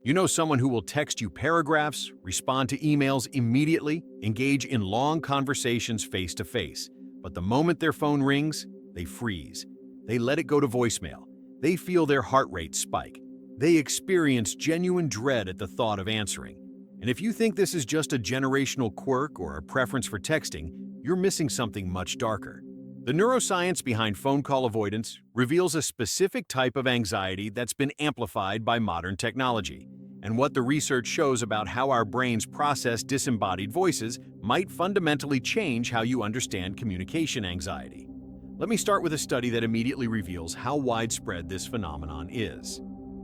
You know someone who will text you paragraphs, respond to emails immediately, engage in long conversations face to face. But the moment their phone rings, they freeze. They let it go to voicemail. They feel their heart rate spike. They experience genuine dread at the thought of answering. And if you think this is just a generational quirk or a preference for texting, you're missing something much darker. The neuroscience behind phone call avoidance reveals a specific type of anxiety that's been amplified by modern technology, and what the research shows about how our brains process disembodied voices might fundamentally change how you understand communication anxiety. Let me start with a study that immediately reveals how widespread this phenomenon is.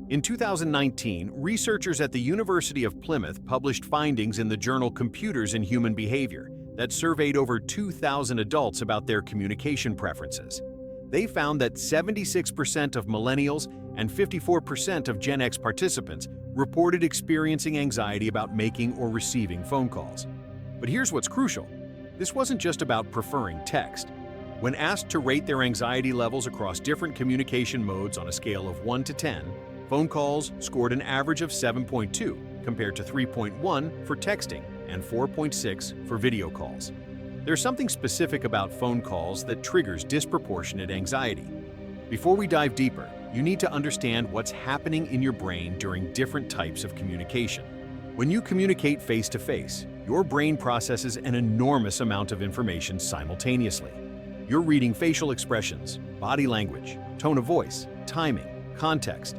In 2019, researchers at the University of Plymouth published findings in the journal Computers and Human Behavior that surveyed over 2,000 adults about their communication preferences. They found that 76% of millennials and 54% of Gen X participants reported experiencing anxiety about making or receiving phone calls. But here's what's crucial. This wasn't just about preferring text. When asked to rate their anxiety levels across different communication modes on a scale of 1 to 10, phone calls scored an average of 7.2 compared to 3.1 for texting and 4.6 for video calls. There's something specific about phone calls that triggers disproportionate anxiety. Before we dive deeper, you need to understand what's happening in your brain during different types of communication. When you communicate face-to-face, your brain processes an enormous amount of information simultaneously. You're reading facial expressions, body language, tone of voice, timing, context.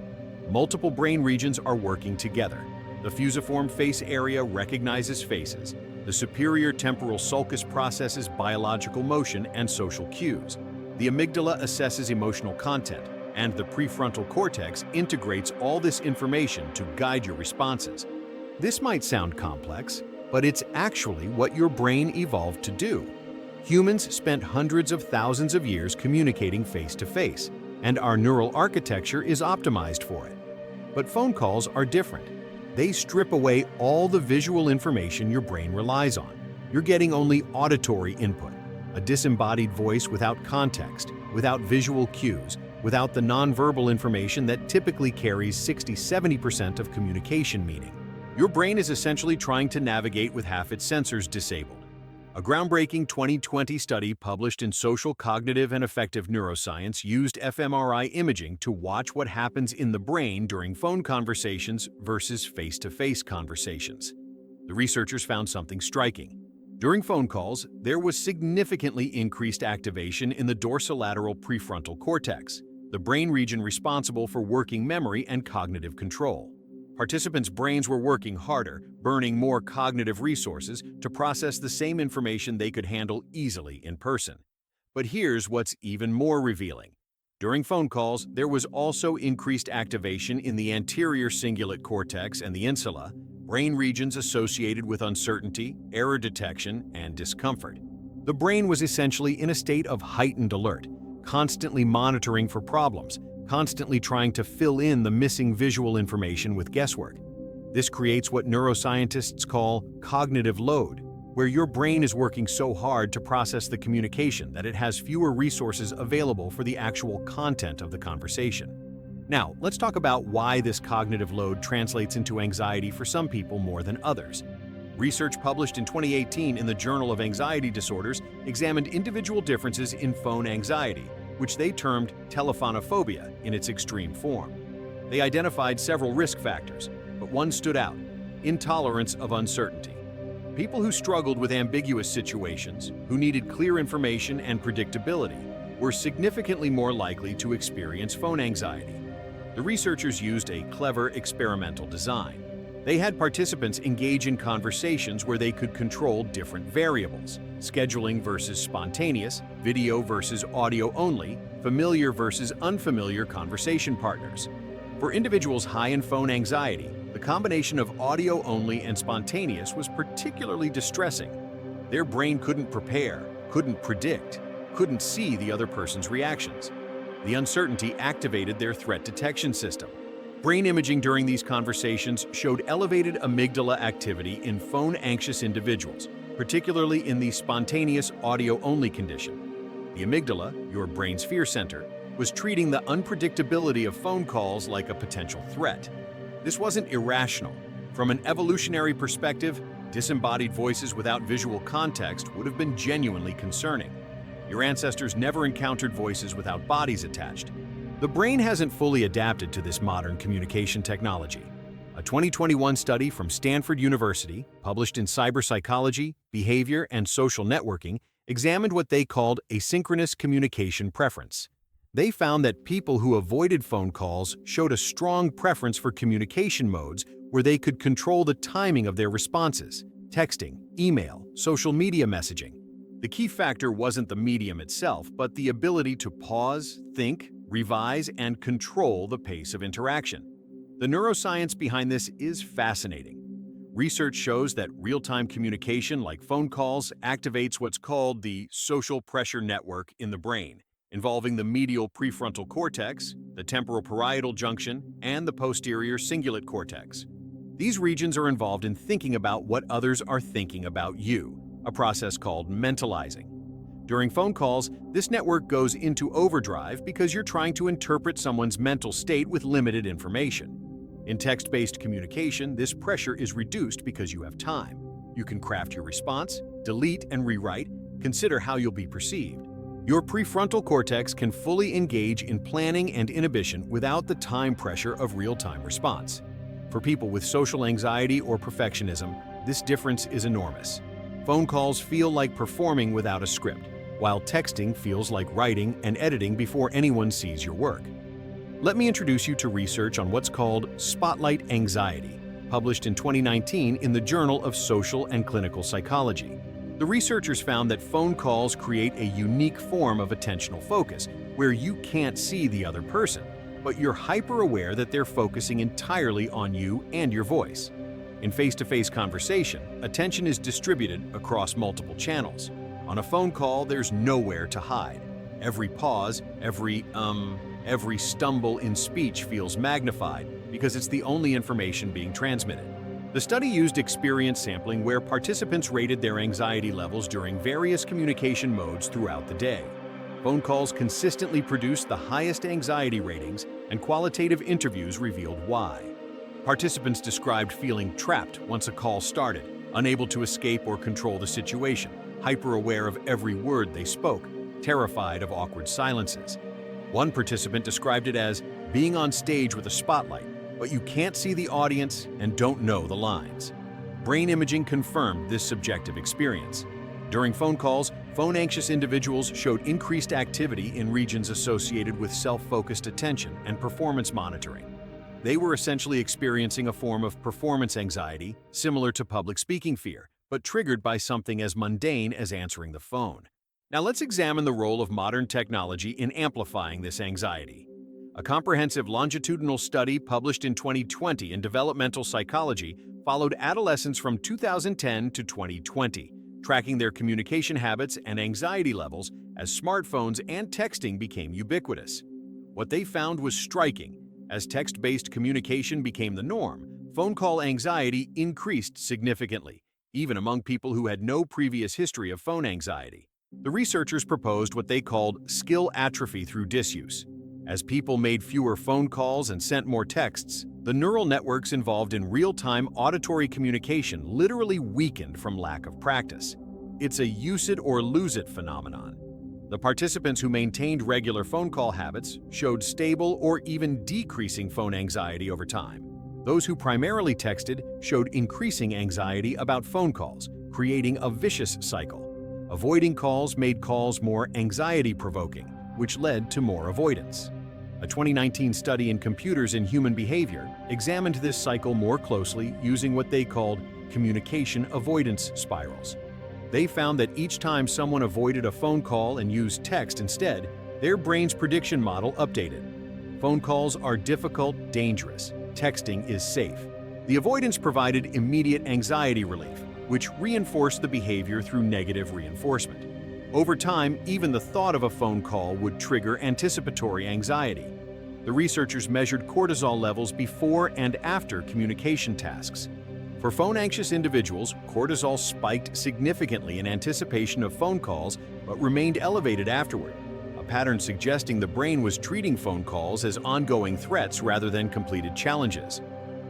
Multiple brain regions are working together. The fusiform face area recognizes faces. The superior temporal sulcus processes biological motion and social cues. The amygdala assesses emotional content, and the prefrontal cortex integrates all this information to guide your responses. This might sound complex, but it's actually what your brain evolved to do. Humans spent hundreds of thousands of years communicating face-to-face, and our neural architecture is optimized for it. But phone calls are different. They strip away all the visual information your brain relies on. You're getting only auditory input, a disembodied voice without context, without visual cues, without the nonverbal information that typically carries 60–70% of communication meaning. Your brain is essentially trying to navigate with half its sensors disabled. A groundbreaking 2020 study published in Social Cognitive and Affective Neuroscience used fMRI imaging to watch what happens in the brain during phone conversations versus face-to-face conversations. The researchers found something striking. During phone calls, there was significantly increased activation in the dorsolateral prefrontal cortex, the brain region responsible for working memory and cognitive control. Participants' brains were working harder, burning more cognitive resources to process the same information they could handle easily in person. But here's what's even more revealing. During phone calls, there was also increased activation in the anterior cingulate cortex and the insula, brain regions associated with uncertainty, error detection, and discomfort. The brain was essentially in a state of heightened alert, constantly monitoring for problems, constantly trying to fill in the missing visual information with guesswork. This creates what neuroscientists call cognitive load, where your brain is working so hard to process the communication that it has fewer resources available for the actual content of the conversation. Now, let's talk about why this cognitive load translates into anxiety for some people more than others. Research published in 2018 in the Journal of Anxiety Disorders examined individual differences in phone anxiety, which they termed telephonophobia in its extreme form. They identified several risk factors, but one stood out: intolerance of uncertainty. People who struggled with ambiguous situations, who needed clear information and predictability, were significantly more likely to experience phone anxiety. The researchers used a clever experimental design. They had participants engage in conversations where they could control different variables: scheduling versus spontaneous, video versus audio only, familiar versus unfamiliar conversation partners. For individuals high in phone anxiety, the combination of audio only and spontaneous was particularly distressing. Their brain couldn't prepare, couldn't predict, couldn't see the other person's reactions. The uncertainty activated their threat detection system. Brain imaging during these conversations showed elevated amygdala activity in phone-anxious individuals, particularly in the spontaneous audio-only condition. The amygdala, your brain's fear center, was treating the unpredictability of phone calls like a potential threat. This wasn't irrational. From an evolutionary perspective, disembodied voices without visual context would have been genuinely concerning. Your ancestors never encountered voices without bodies attached. The brain hasn't fully adapted to this modern communication technology. A 2021 study from Stanford University, published in Cyberpsychology, Behavior, and Social Networking, examined what they called asynchronous communication preference. They found that people who avoided phone calls showed a strong preference for communication modes where they could control the timing of their responses: texting, email, social media messaging. The key factor wasn't the medium itself, but the ability to pause, think, revise, and control the pace of interaction. The neuroscience behind this is fascinating. Research shows that real-time communication, like phone calls, activates what's called the social pressure network in the brain, involving the medial prefrontal cortex, the temporal parietal junction, and the posterior cingulate cortex. These regions are involved in thinking about what others are thinking about you, a process called mentalizing. During phone calls, this network goes into overdrive because you're trying to interpret someone's mental state with limited information. In text-based communication, this pressure is reduced because you have time. You can craft your response, delete and rewrite, consider how you'll be perceived. Your prefrontal cortex can fully engage in planning and inhibition without the time pressure of real-time response. For people with social anxiety or perfectionism, this difference is enormous. Phone calls feel like performing without a script, while texting feels like writing and editing before anyone sees your work. Let me introduce you to research on what's called spotlight anxiety, published in 2019 in the Journal of Social and Clinical Psychology. The researchers found that phone calls create a unique form of attentional focus, where you can't see the other person, but you're hyper-aware that they're focusing entirely on you and your voice. In face-to-face conversation, attention is distributed across multiple channels. On a phone call, there's nowhere to hide. Every pause, every stumble in speech feels magnified because it's the only information being transmitted. The study used experience sampling where participants rated their anxiety levels during various communication modes throughout the day. Phone calls consistently produced the highest anxiety ratings, and qualitative interviews revealed why. Participants described feeling trapped once a call started, unable to escape or control the situation, hyper-aware of every word they spoke, terrified of awkward silences. One participant described it as being on stage with a spotlight, but you can't see the audience and don't know the lines. Brain imaging confirmed this subjective experience. During phone calls, phone-anxious individuals showed increased activity in regions associated with self-focused attention and performance monitoring. They were essentially experiencing a form of performance anxiety, similar to public speaking fear, but triggered by something as mundane as answering the phone. Now let's examine the role of modern technology in amplifying this anxiety. A comprehensive longitudinal study published in 2020 in Developmental Psychology followed adolescents from 2010 to 2020, tracking their communication habits and anxiety levels as smartphones and texting became ubiquitous. What they found was striking. As text-based communication became the norm, phone call anxiety increased significantly, even among people who had no previous history of phone anxiety. The researchers proposed what they called skill atrophy through disuse. As people made fewer phone calls and sent more texts, the neural networks involved in real-time auditory communication literally weakened from lack of practice. It's a use it or lose it phenomenon. The participants who maintained regular phone call habits showed stable or even decreasing phone anxiety over time. Those who primarily texted showed increasing anxiety about phone calls, creating a vicious cycle. Avoiding calls made calls more anxiety-provoking, which led to more avoidance. A 2019 study in Computers in Human Behavior examined this cycle more closely using what they called communication avoidance spirals. They found that each time someone avoided a phone call and used text instead, their brain's prediction model updated. Phone calls are difficult, dangerous. Texting is safe. The avoidance provided immediate anxiety relief, which reinforced the behavior through negative reinforcement. Over time, even the thought of a phone call would trigger anticipatory anxiety. The researchers measured cortisol levels before and after communication tasks. For phone-anxious individuals, cortisol spiked significantly in anticipation of phone calls but remained elevated afterward, a pattern suggesting the brain was treating phone calls as ongoing threats rather than completed challenges.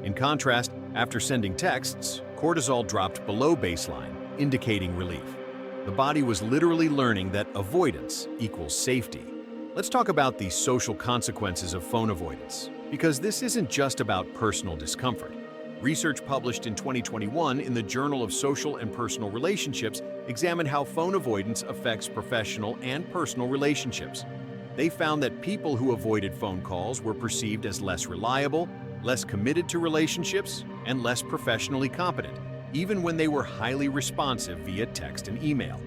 In contrast, after sending texts, cortisol dropped below baseline, indicating relief. The body was literally learning that avoidance equals safety. Let's talk about the social consequences of phone avoidance, because this isn't just about personal discomfort. Research published in 2021 in the Journal of Social and Personal Relationships examined how phone avoidance affects professional and personal relationships. They found that people who avoided phone calls were perceived as less reliable, less committed to relationships, and less professionally competent, even when they were highly responsive via text and email.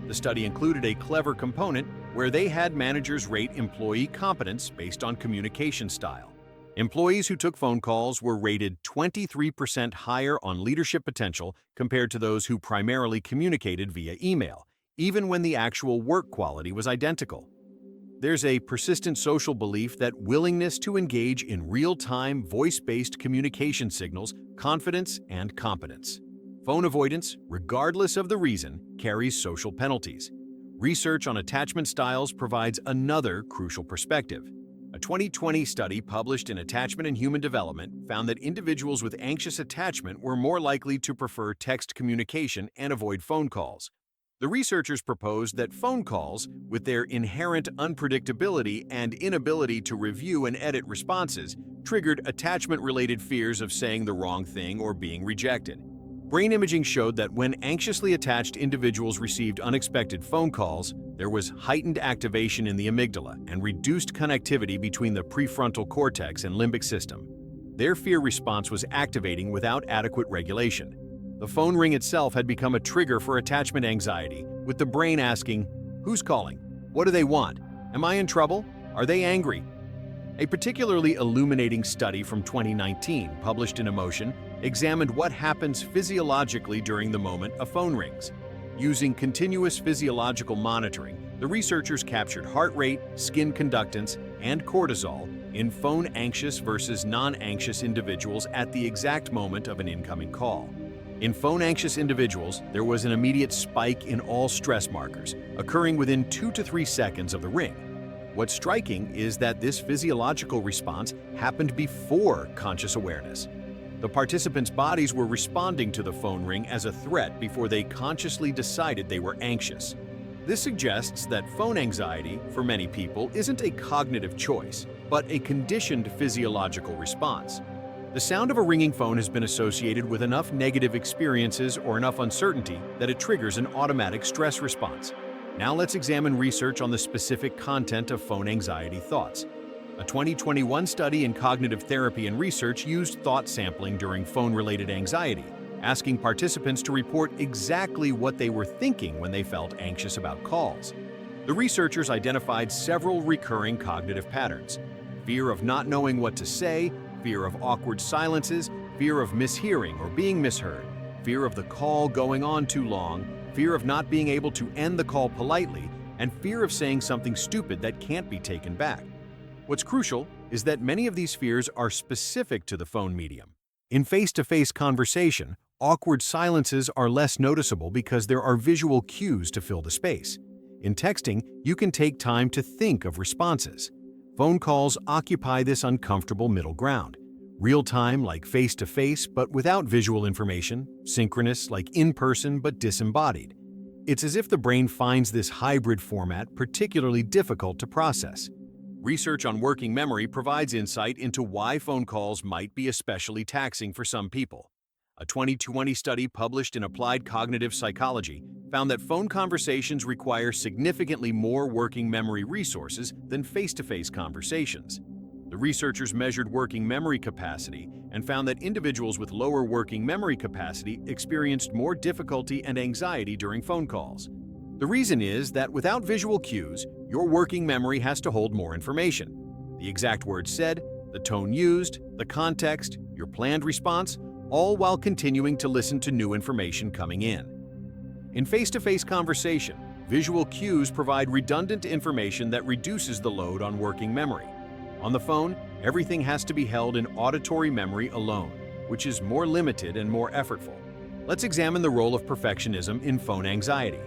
The study included a clever component where they had managers rate employee competence based on communication style. Employees who took phone calls were rated 23% higher on leadership potential compared to those who primarily communicated via email, even when the actual work quality was identical. There's a persistent social belief that willingness to engage in real-time, voice-based communication signals confidence and competence. Phone avoidance, regardless of the reason, carries social penalties. Research on attachment styles provides another crucial perspective. A 2020 study published in Attachment and Human Development found that individuals with anxious attachment were more likely to prefer text communication and avoid phone calls. The researchers proposed that phone calls, with their inherent unpredictability and inability to review and edit responses, triggered attachment-related fears of saying the wrong thing or being rejected. Brain imaging showed that when anxiously attached individuals received unexpected phone calls, there was heightened activation in the amygdala and reduced connectivity between the prefrontal cortex and limbic system. Their fear response was activating without adequate regulation. The phone ring itself had become a trigger for attachment anxiety, with the brain asking, "Who's calling? What do they want? Am I in trouble? Are they angry?" A particularly illuminating study from 2019, published in Emotion, examined what happens physiologically during the moment a phone rings. Using continuous physiological monitoring, the researchers captured heart rate, skin conductance, and cortisol in phone-anxious versus non-anxious individuals at the exact moment of an incoming call. In phone-anxious individuals, there was an immediate spike in all stress markers, occurring within 2 to 3 seconds of the ring. What's striking is that this physiological response happened before conscious awareness. The participants' bodies were responding to the phone ring as a threat before they consciously decided they were anxious. This suggests that phone anxiety, for many people, isn't a cognitive choice, but a conditioned physiological response. The sound of a ringing phone has been associated with enough negative experiences or enough uncertainty that it triggers an automatic stress response. Now let's examine research on the specific content of phone anxiety thoughts. A 2021 study in cognitive therapy and research used thought sampling during phone-related anxiety, asking participants to report exactly what they were thinking when they felt anxious about calls. The researchers identified several recurring cognitive patterns: fear of not knowing what to say, fear of awkward silences, fear of mishearing or being misheard, fear of the call going on too long, fear of not being able to end the call politely, and fear of saying something stupid that can't be taken back. What's crucial is that many of these fears are specific to the phone medium. In face-to-face conversation, awkward silences are less noticeable because there are visual cues to fill the space. In texting, you can take time to think of responses. Phone calls occupy this uncomfortable middle ground. Real-time like face-to-face but without visual information, synchronous like in-person but disembodied. It's as if the brain finds this hybrid format particularly difficult to process. Research on working memory provides insight into why phone calls might be especially taxing for some people. A 2020 study published in Applied Cognitive Psychology found that phone conversations require significantly more working memory resources than face-to-face conversations. The researchers measured working memory capacity and found that individuals with lower working memory capacity experienced more difficulty and anxiety during phone calls. The reason is that without visual cues, your working memory has to hold more information. The exact words said, the tone used, the context, your planned response, all while continuing to listen to new information coming in. In face-to-face conversation, visual cues provide redundant information that reduces the load on working memory. On the phone, everything has to be held in auditory memory alone, which is more limited and more effortful. Let's examine the role of perfectionism in phone anxiety.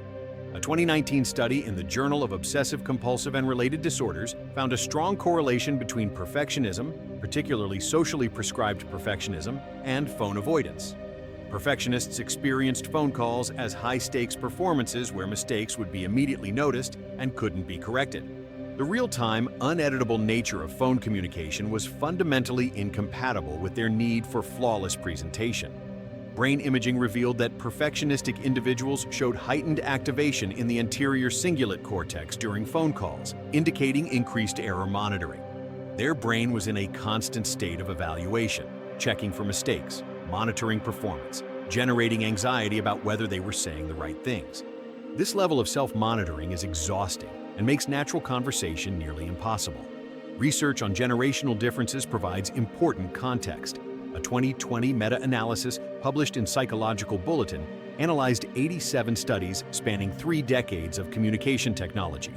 A 2019 study in the Journal of Obsessive Compulsive and Related Disorders found a strong correlation between perfectionism, particularly socially prescribed perfectionism and phone avoidance. Perfectionists experienced phone calls as high-stakes performances where mistakes would be immediately noticed and couldn't be corrected. The real-time, uneditable nature of phone communication was fundamentally incompatible with their need for flawless presentation. Brain imaging revealed that perfectionistic individuals showed heightened activation in the anterior cingulate cortex during phone calls, indicating increased error monitoring. Their brain was in a constant state of evaluation, checking for mistakes, monitoring performance, generating anxiety about whether they were saying the right things. This level of self-monitoring is exhausting and makes natural conversation nearly impossible. Research on generational differences provides important context. A 2020 meta-analysis published in Psychological Bulletin analyzed 87 studies spanning 3 decades of communication technology.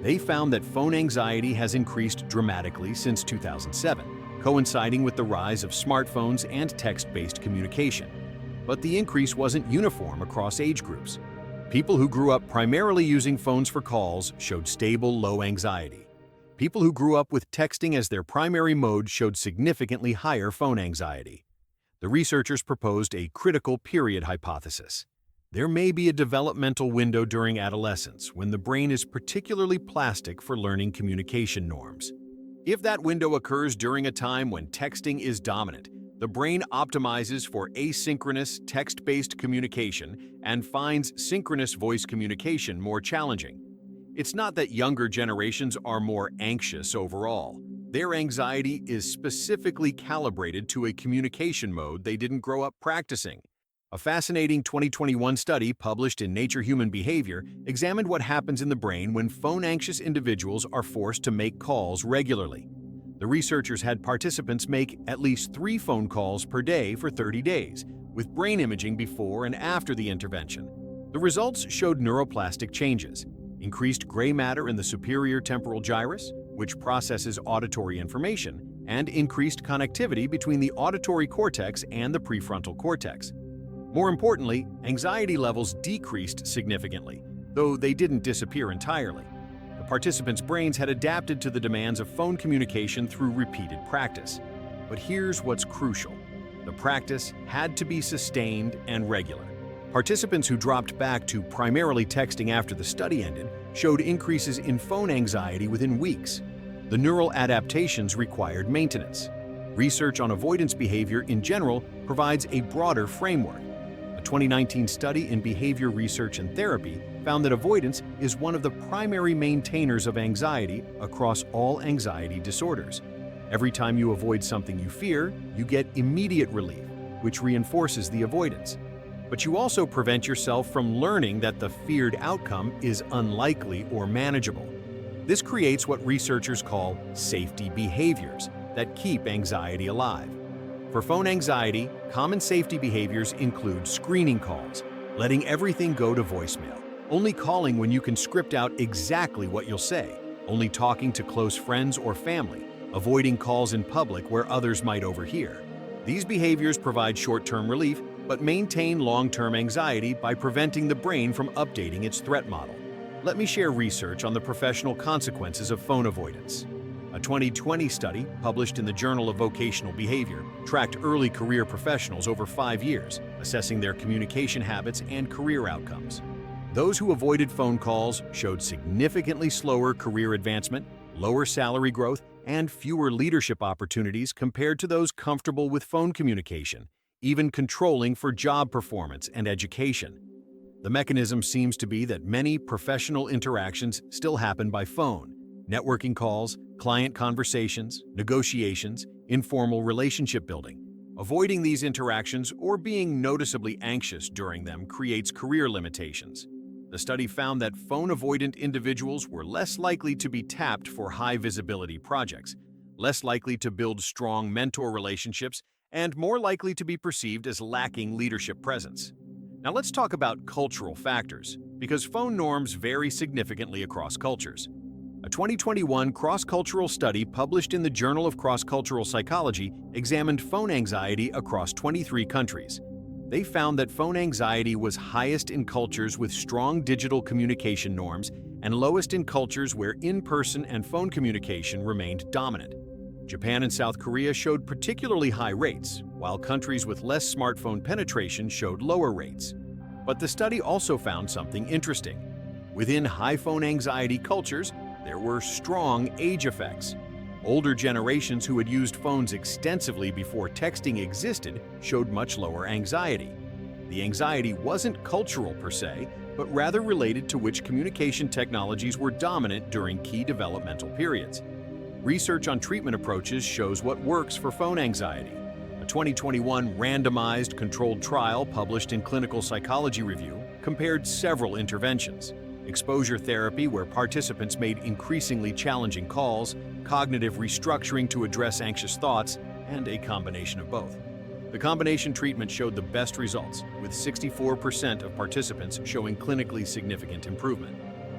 They found that phone anxiety has increased dramatically since 2007, coinciding with the rise of smartphones and text-based communication. But the increase wasn't uniform across age groups. People who grew up primarily using phones for calls showed stable, low anxiety. People who grew up with texting as their primary mode showed significantly higher phone anxiety. The researchers proposed a critical period hypothesis. There may be a developmental window during adolescence when the brain is particularly plastic for learning communication norms. If that window occurs during a time when texting is dominant, the brain optimizes for asynchronous text-based communication and finds synchronous voice communication more challenging. It's not that younger generations are more anxious overall. Their anxiety is specifically calibrated to a communication mode they didn't grow up practicing. A fascinating 2021 study published in Nature Human Behavior examined what happens in the brain when phone-anxious individuals are forced to make calls regularly. The researchers had participants make at least 3 phone calls per day for 30 days, with brain imaging before and after the intervention. The results showed neuroplastic changes, increased gray matter in the superior temporal gyrus, which processes auditory information, and increased connectivity between the auditory cortex and the prefrontal cortex. More importantly, anxiety levels decreased significantly, though they didn't disappear entirely. The participants' brains had adapted to the demands of phone communication through repeated practice. But here's what's crucial. The practice had to be sustained and regular. Participants who dropped back to primarily texting after the study ended showed increases in phone anxiety within weeks. The neural adaptations required maintenance. Research on avoidance behavior in general provides a broader framework. A 2019 study in Behavior Research and Therapy found that avoidance is one of the primary maintainers of anxiety across all anxiety disorders. Every time you avoid something you fear, you get immediate relief, which reinforces the avoidance. But you also prevent yourself from learning that the feared outcome is unlikely or manageable. This creates what researchers call safety behaviors that keep anxiety alive. For phone anxiety, common safety behaviors include screening calls, letting everything go to voicemail, only calling when you can script out exactly what you'll say, only talking to close friends or family, avoiding calls in public where others might overhear. These behaviors provide short-term relief, but maintain long-term anxiety by preventing the brain from updating its threat model. Let me share research on the professional consequences of phone avoidance. A 2020 study, published in the Journal of Vocational Behavior, tracked early career professionals over 5 years, assessing their communication habits and career outcomes. Those who avoided phone calls showed significantly slower career advancement, lower salary growth, and fewer leadership opportunities compared to those comfortable with phone communication, even controlling for job performance and education. The mechanism seems to be that many professional interactions still happen by phone. Networking calls, client conversations, negotiations, informal relationship building. Avoiding these interactions or being noticeably anxious during them creates career limitations. The study found that phone-avoidant individuals were less likely to be tapped for high-visibility projects, less likely to build strong mentor relationships, and more likely to be perceived as lacking leadership presence. Now let's talk about cultural factors, because phone norms vary significantly across cultures. A 2021 cross-cultural study published in the Journal of Cross-Cultural Psychology examined phone anxiety across 23 countries. They found that phone anxiety was highest in cultures with strong digital communication norms and lowest in cultures where in-person and phone communication remained dominant. Japan and South Korea showed particularly high rates, while countries with less smartphone penetration showed lower rates. But the study also found something interesting. Within high phone anxiety cultures, there were strong age effects. Older generations who had used phones extensively before texting existed showed much lower anxiety. The anxiety wasn't cultural per se, but rather related to which communication technologies were dominant during key developmental periods. Research on treatment approaches shows what works for phone anxiety. A 2021 randomized controlled trial published in Clinical Psychology Review compared several interventions: exposure therapy, where participants made increasingly challenging calls, cognitive restructuring to address anxious thoughts, and a combination of both. The combination treatment showed the best results, with 64% of participants showing clinically significant improvement.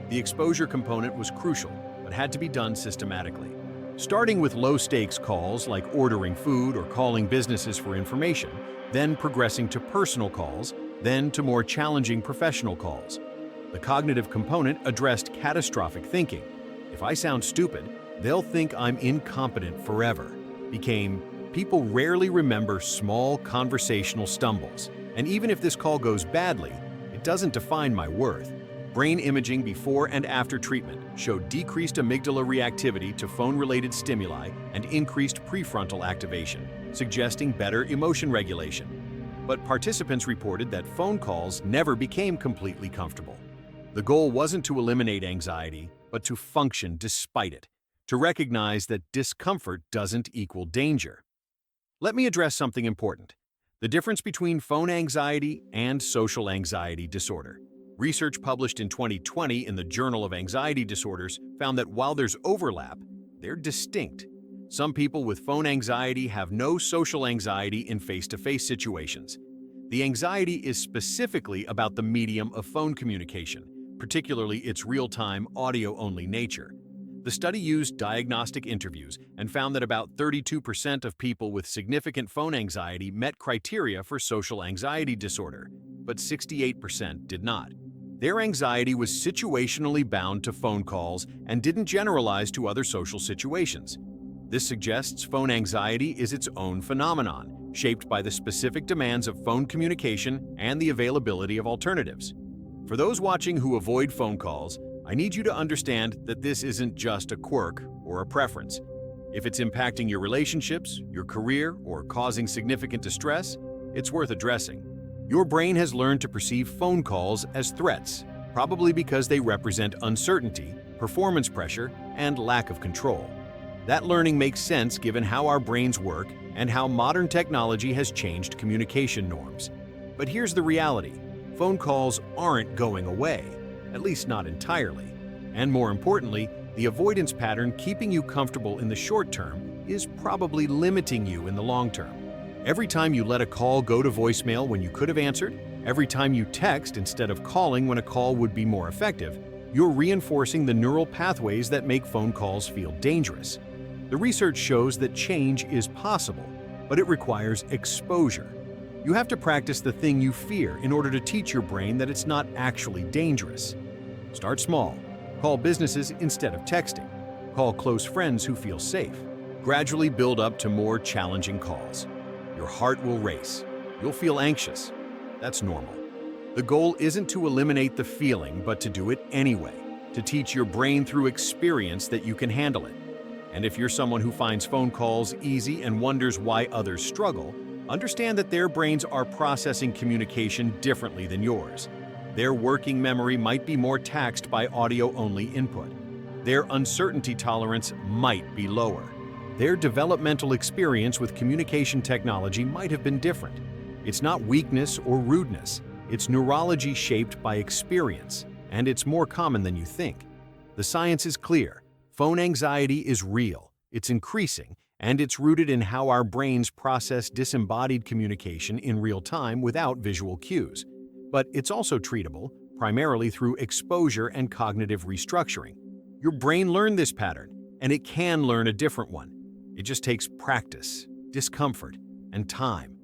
The exposure component was crucial, but had to be done systematically. Starting with low-stakes calls like ordering food or calling businesses for information, then progressing to personal calls, then to more challenging professional calls. The cognitive component addressed catastrophic thinking. If I sound stupid, they'll think I'm incompetent forever. Became, people rarely remember small conversational stumbles, and even if this call goes badly, it doesn't define my worth. Brain imaging before and after treatment showed decreased amygdala reactivity to phone-related stimuli and increased prefrontal activation, suggesting better emotion regulation. But participants reported that phone calls never became completely comfortable. The goal wasn't to eliminate anxiety, but to function despite it, to recognize that discomfort doesn't equal danger. Let me address something important: the difference between phone anxiety and social anxiety disorder. Research published in 2020 in the Journal of Anxiety Disorders found that while there's overlap, they're distinct. Some people with phone anxiety have no social anxiety in face-to-face situations. The anxiety is specifically about the medium of phone communication, particularly its real-time, audio-only nature. The study used diagnostic interviews and found that about 32% of people with significant phone anxiety met criteria for social anxiety disorder, but 68% did not. Their anxiety was situationally bound to phone calls and didn't generalize to other social situations. This suggests phone anxiety is its own phenomenon, shaped by the specific demands of phone communication and the availability of alternatives. For those watching who avoid phone calls, I need you to understand that this isn't just a quirk or a preference. If it's impacting your relationships, your career, or causing significant distress, it's worth addressing. Your brain has learned to perceive phone calls as threats, probably because they represent uncertainty, performance pressure, and lack of control. That learning makes sense given how our brains work and how modern technology has changed communication norms. But here's the reality: phone calls aren't going away, at least not entirely. And more importantly, the avoidance pattern keeping you comfortable in the short term is probably limiting you in the long term. Every time you let a call go to voicemail when you could have answered, every time you text instead of calling when a call would be more effective, you're reinforcing the neural pathways that make phone calls feel dangerous. The research shows that change is possible, but it requires exposure. You have to practice the thing you fear in order to teach your brain that it's not actually dangerous. Start small. Call businesses instead of texting. Call close friends who feel safe. Gradually build up to more challenging calls. Your heart will race. You'll feel anxious. That's normal. The goal isn't to eliminate the feeling, but to do it anyway, to teach your brain through experience that you can handle it. And if you're someone who finds phone calls easy and wonders why others struggle, understand that their brains are processing communication differently than yours. Their working memory might be more taxed by audio-only input. Their uncertainty tolerance might be lower. Their developmental experience with communication technology might have been different. It's not weakness or rudeness. It's neurology shaped by experience, and it's more common than you think. The science is clear. Phone anxiety is real. It's increasing, and it's rooted in how our brains process disembodied communication in real time without visual cues. But it's also treatable, primarily through exposure and cognitive restructuring. Your brain learned this pattern, and it can learn a different one. It just takes practice, discomfort, and time.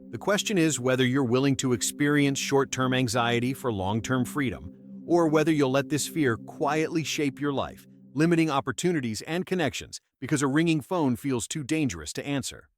The question is whether you're willing to experience short-term anxiety for long-term freedom, or whether you'll let this fear quietly shape your life, limiting opportunities and connections because a ringing phone feels too dangerous to answer.